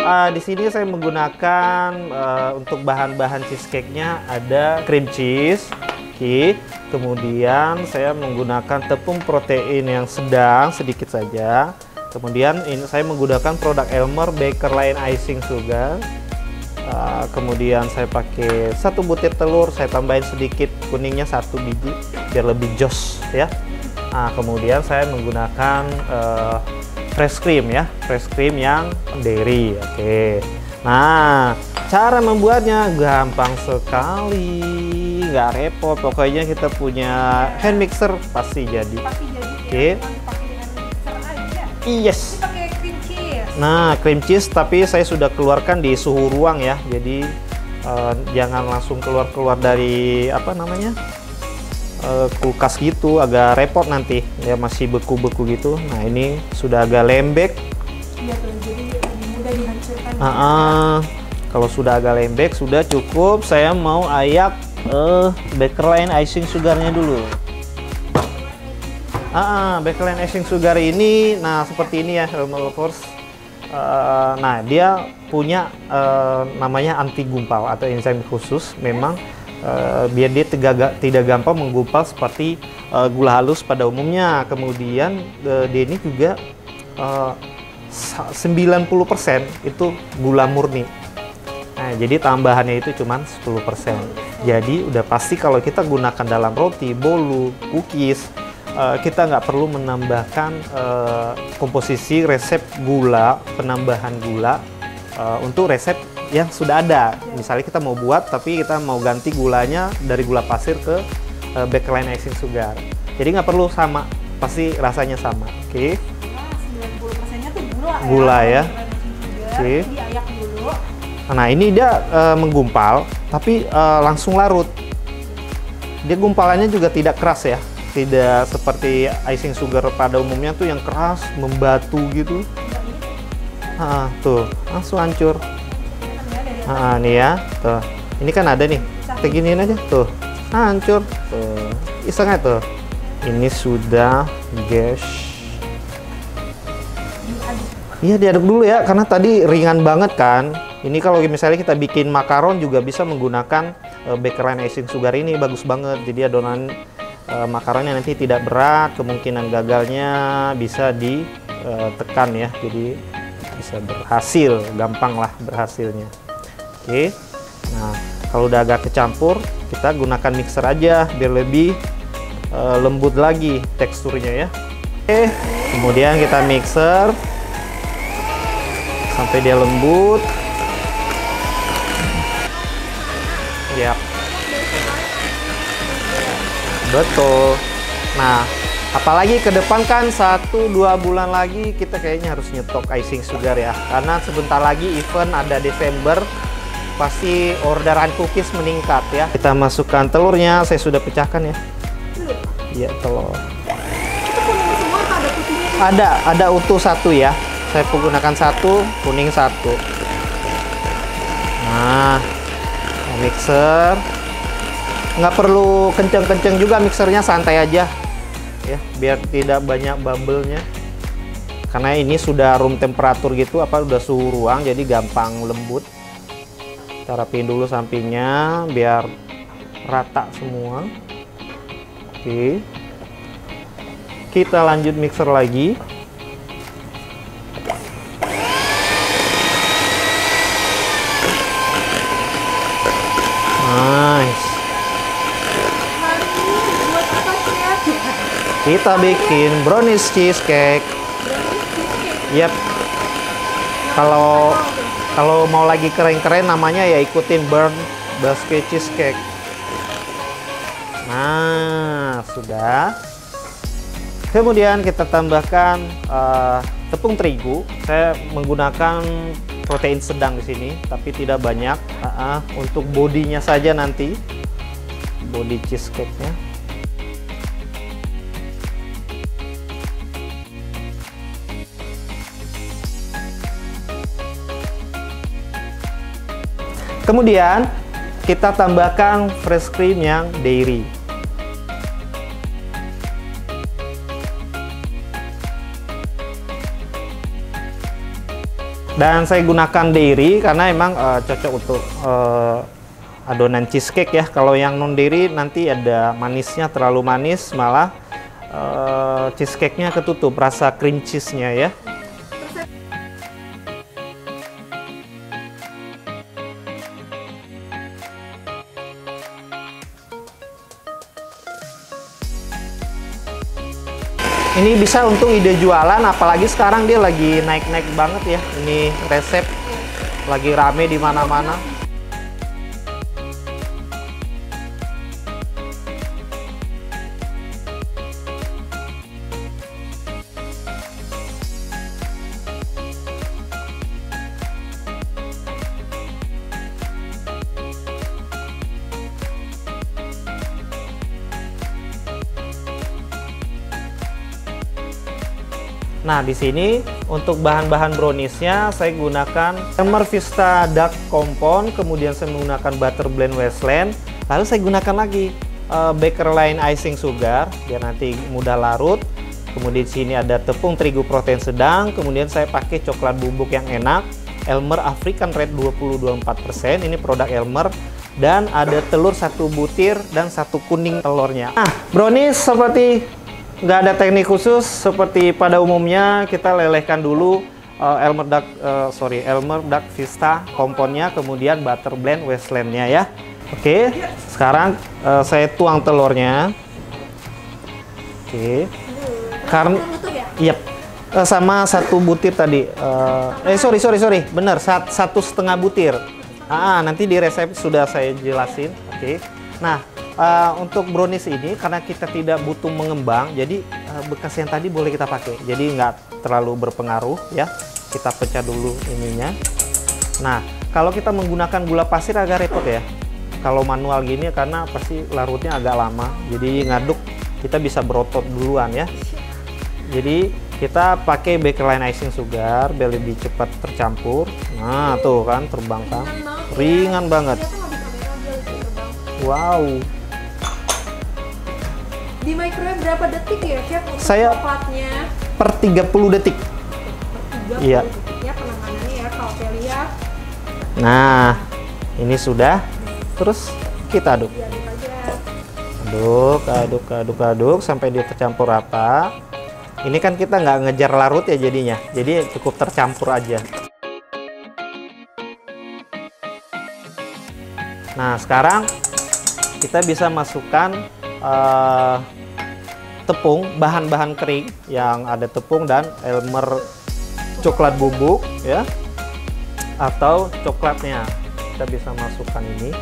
Di sini saya menggunakan untuk bahan-bahan cheesecake-nya ada cream cheese, kemudian saya menggunakan tepung protein yang sedang sedikit saja. Kemudian ini saya menggunakan produk Elmer Baker Line Icing Sugar. Kemudian saya pakai 1 butir telur, saya tambahin sedikit kuningnya 1 biji biar lebih jos ya. Kemudian saya menggunakan fresh cream ya, fresh cream yang dairy. Oke. Nah, cara membuatnya gampang sekali, nggak repot. Pokoknya kita punya hand mixer pasti jadi. Oke. Yes. Nah, cream cheese tapi saya sudah keluarkan di suhu ruang ya. Jadi jangan langsung keluar dari apa namanya? Kulkas gitu, agak repot nanti. Ya masih beku-beku gitu. Nah, ini sudah agak lembek. Iya tuh, jadi lebih mudah dihancurkan. Kalau sudah agak lembek sudah cukup. Saya mau ayak Baker Line Icing Sugarnya dulu. Baker Line Icing Sugar ini, nah seperti ini ya, lovers. Nah, dia punya namanya anti gumpal atau enzim khusus, memang biar dia tidak gampang menggumpal seperti gula halus pada umumnya. Kemudian dia ini juga 90% itu gula murni. Nah, jadi tambahannya itu cuma 10%. Jadi udah pasti kalau kita gunakan dalam roti, bolu, cookies, kita nggak perlu menambahkan komposisi resep gula, penambahan gula untuk resep yang sudah ada. Misalnya kita mau buat tapi kita mau ganti gulanya dari gula pasir ke Baker Line Icing Sugar. Jadi nggak perlu sama, pasti rasanya sama. Oke. 90%-nya tuh gula ya. Oke. Diayak dulu. Nah, ini dia menggumpal tapi langsung larut. Dia gumpalannya juga tidak keras ya. Tidak seperti icing sugar pada umumnya tuh yang keras, membatu gitu. Tuh, langsung hancur. Nih ya, tuh. Ini kan ada nih. Kita giniin aja, tuh. Hancur. Tuh. Isengnya tuh. Ini sudah, guys. Iya, diaduk dulu ya, karena tadi ringan banget kan. Ini kalau misalnya kita bikin makaron juga bisa menggunakan Baker Line Icing Sugar ini, bagus banget. Jadi adonan makaronnya nanti tidak berat, kemungkinan gagalnya bisa ditekan ya, jadi bisa berhasil, gampang lah berhasilnya. Oke, nah kalau udah agak kecampur, kita gunakan mixer aja biar lebih lembut lagi teksturnya ya. Oke, kemudian kita mixer sampai dia lembut. Ya. Betul. Nah, apalagi ke depan kan 1-2 bulan lagi kita kayaknya harus nyetok icing sugar ya. Karena sebentar lagi event ada Desember, pasti orderan cookies meningkat ya. Kita masukkan telurnya, saya sudah pecahkan ya. Iya, telur. Ada utuh 1 ya. Saya menggunakan 1, kuning 1. Nah, mixer. Nggak perlu kenceng-kenceng juga mixernya, santai aja ya, biar tidak banyak bubble-nya. Karena ini sudah room temperatur gitu, udah suhu ruang, jadi gampang lembut. Kita rapiin dulu sampingnya biar rata semua. Oke. Kita lanjut mixer lagi. Nice. Kita bikin brownies cheesecake. Yap. Kalau mau lagi keren-keren namanya ya ikutin Burn Basket Cheesecake. Nah, sudah. Kemudian kita tambahkan tepung terigu. Saya menggunakan protein sedang di sini, tapi tidak banyak. Untuk bodinya saja nanti, body cheesecake-nya. Kemudian kita tambahkan fresh cream yang dairy. Dan saya gunakan dairy karena emang cocok untuk adonan cheesecake ya. Kalau yang non dairy nanti ada manisnya, terlalu manis malah cheesecake-nya ketutup rasa cream cheese-nya ya. Ini bisa untuk ide jualan, apalagi sekarang dia lagi naik-naik banget ya. Ini resep lagi rame di mana-mana. Nah, di sini untuk bahan-bahan browniesnya saya gunakan Elmer Vista Dark Compound, kemudian saya menggunakan Butter Blend Westland, lalu saya gunakan lagi Baker Line Icing Sugar biar nanti mudah larut. Kemudian di sini ada tepung terigu protein sedang, kemudian saya pakai coklat bubuk yang enak, Elmer African Red 20-24%, ini produk Elmer, dan ada telur 1 butir dan 1 kuning telurnya. Nah, brownies seperti nggak ada teknik khusus seperti pada umumnya, kita lelehkan dulu Elmer Dark Vista komponnya, kemudian Butter Blend Westland-nya ya. Oke, sekarang saya tuang telurnya. Oke, karena yep, sama 1 butir tadi. Sorry, bener 1,5 butir. Nanti di resep sudah saya jelasin. Oke, nah. Untuk brownies ini karena kita tidak butuh mengembang, jadi bekas yang tadi boleh kita pakai, jadi nggak terlalu berpengaruh ya. Kita pecah dulu ininya. Nah, kalau kita menggunakan gula pasir agak repot ya kalau manual gini, karena pasti larutnya agak lama, jadi ngaduk kita bisa berotot duluan ya. Jadi kita pakai Baker Line Icing Sugar biar lebih cepat tercampur. Nah tuh kan terbang kan, ringan banget. Wow. Di microwave berapa detik ya, Chef? Untuk saya coklatnya per 30 detik. Iya. Detiknya penanganannya ya, kalau saya lihat. Nah, ini sudah. Terus kita aduk. Aduk sampai dia tercampur rata. Ini kan kita nggak ngejar larut ya jadinya. Jadi cukup tercampur aja. Nah, sekarang kita bisa masukkan tepung, bahan-bahan kering yang ada tepung dan Elmer coklat bubuk ya, atau coklatnya kita bisa masukkan ini.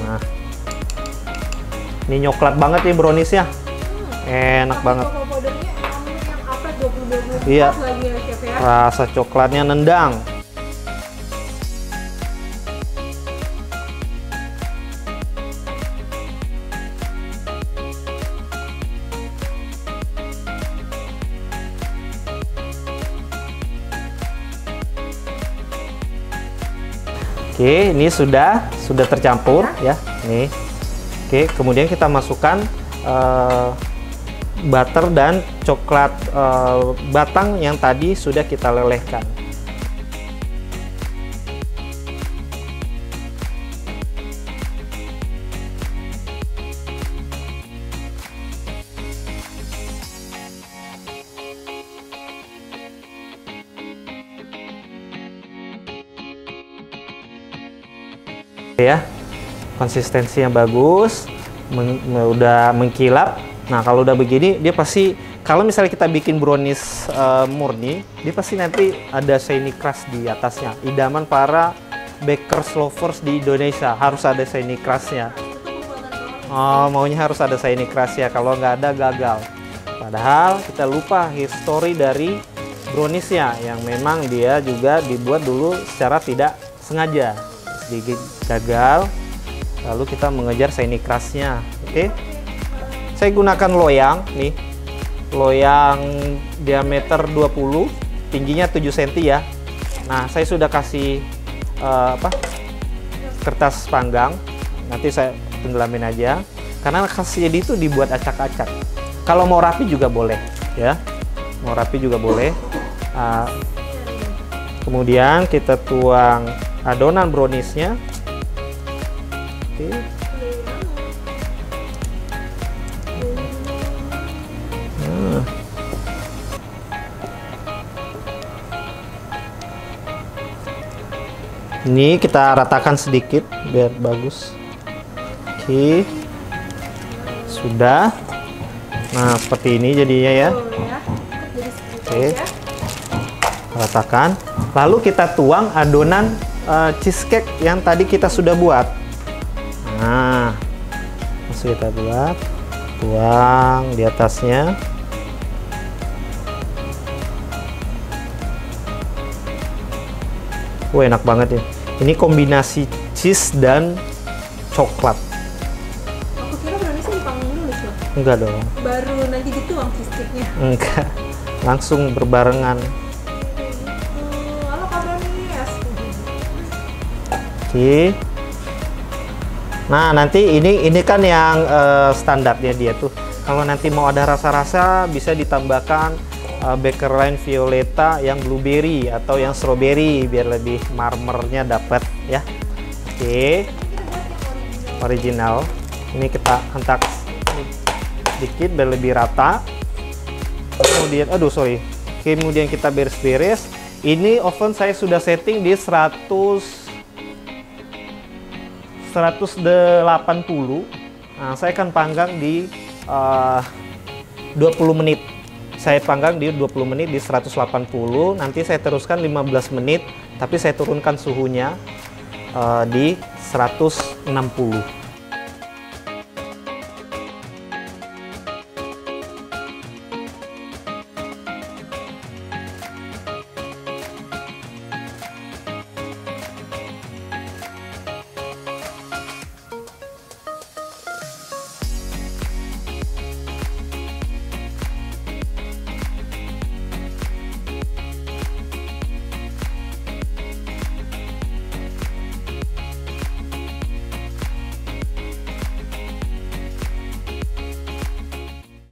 Nah, ini nyoklat banget nih browniesnya, enak banget. Iya, rasa coklatnya nendang. Oke, ini sudah tercampur ya. Nih. Oke, kemudian kita masukkan butter dan coklat batang yang tadi sudah kita lelehkan. Ya, konsistensinya bagus, udah mengkilap. Nah, kalau udah begini dia pasti, kalau misalnya kita bikin brownies murni, dia pasti nanti ada shiny crust di atasnya. Idaman para bakers lovers di Indonesia, harus ada shiny crustnya. Oh, maunya harus ada shiny crust ya, kalau nggak ada gagal. Padahal kita lupa history dari browniesnya yang memang dia juga dibuat dulu secara tidak sengaja. Sedikit gagal, lalu kita mengejar shiny crust-nya. Oke, saya gunakan loyang nih, loyang diameter 20, tingginya 7 cm ya. Nah, saya sudah kasih kertas panggang, nanti saya tenggelamin aja, karena khasnya itu dibuat acak-acak. Kalau mau rapi juga boleh ya, mau rapi juga boleh. Kemudian kita tuang adonan browniesnya. Oke. Nah. Ini kita ratakan sedikit biar bagus. Oke. Sudah. Nah, seperti ini jadinya ya. Oke. Ratakan. Lalu kita tuang adonan cheesecake yang tadi kita sudah buat. Nah, masih kita buat. Tuang di atasnya. Enak banget ya. Ini kombinasi cheese dan coklat. Aku kira browniesnya dipanggang dulu, Cok. Enggak dong. Baru nanti dituang cheesecake-nya. Enggak. Langsung berbarengan. Halo Kak Brownies. Oke. Nah, nanti ini kan yang standarnya dia tuh. Kalau nanti mau ada rasa-rasa bisa ditambahkan Baker Line Violetta yang blueberry atau yang strawberry biar lebih marmernya dapat ya. Oke. Original. Ini kita hentak sedikit biar lebih rata. Kemudian kemudian kita beres-beres. Ini oven saya sudah setting di 180. Nah, saya akan panggang di 20 menit. Saya panggang di 20 menit di 180. Nanti saya teruskan 15 menit, tapi saya turunkan suhunya di 160.